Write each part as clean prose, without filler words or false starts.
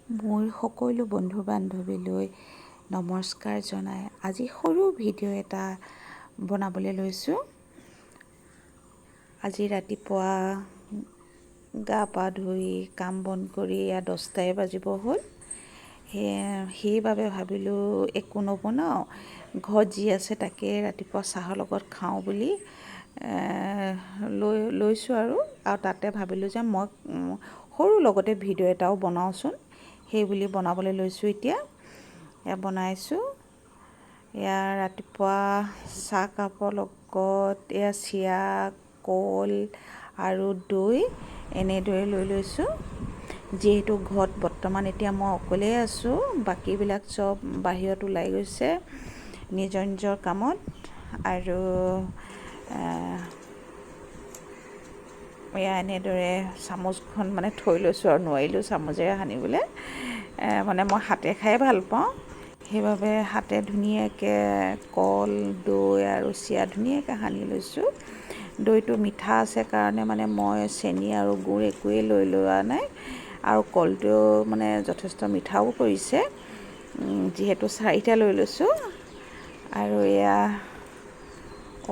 মোৰ সকলো বন্ধু বান্ধৱীলৈ নমস্কাৰ জনাই আজি সৰু ভিডিঅ' এটা বনাবলৈ লৈছোঁ। আজি ৰাতিপুৱা গা পা ধুই কাম বন কৰি 10টাই বাজিব হ'ল। সেইবাবে ভাবিলোঁ একো নবনাওঁ, ঘৰত যি আছে তাকে ৰাতিপুৱা চাহৰ লগত খাওঁ বুলি লৈছোঁ আৰু তাতে ভাবিলোঁ যে মই সৰু লগতে ভিডিঅ' এটাও বনাওঁচোন, সেই বুলি বনাবলৈ লৈছোঁ। এতিয়া বনাইছোঁ। ৰাতিপুৱা চাহকাপৰ লগত চিৰা, কল আৰু দৈ এনেদৰে লৈছোঁ। যিহেতু ঘৰত বৰ্তমান এতিয়া মই অকলেই আছোঁ, বাকীবিলাক চব বাহিৰত ওলাই গৈছে নিজৰ নিজৰ কামত। আৰু এনেদৰে চামুচখন থৈ লৈছোঁ আৰু নোৱাৰিলোঁ চামুচেৰে সানিবলৈ। মই হাতে খাই ভাল পাওঁ, সেইবাবে হাতে ধুনীয়াকৈ কল, দৈ আৰু চিৰা ধুনীয়াকৈ সানি লৈছোঁ। দৈটো মিঠা আছে কাৰণে মই চেনি আৰু গুড় একোৱেই লৈ লোৱা নাই। আৰু কলটো যথেষ্ট মিঠাও কৰিছে, যিহেতু 4টা লৈ লৈছোঁ। আৰু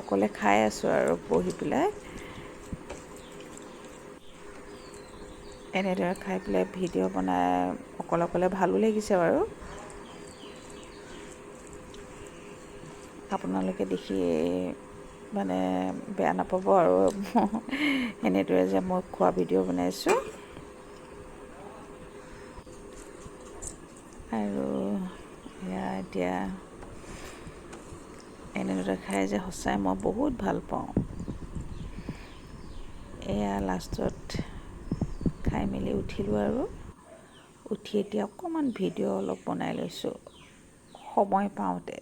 অকলে খাই আছোঁ আৰু বহি পেলাই। এনেদৰে খাই পেলাই ভিডিঅ' বনাই অকলে ভালো লাগিছে বাৰু। আপোনালোকে দেখি বেয়া নাপাব আৰু এনেদৰে যে মই খোৱা ভিডিঅ' বনাইছোঁ। আৰু এতিয়া এনেদৰে খাই যে সঁচাই মই বহুত ভাল পাওঁ। লাষ্টত খাই মেলি উঠিলোঁ আৰু উঠি এতিয়া অকণমান ভিডিঅ' অলপ বনাই লৈছোঁ সময় পাওঁতে।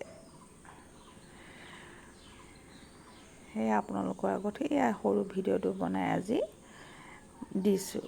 আপোনালোকৰ আগত সৰু ভিডিঅ'টো বনাই আজি দিছোঁ।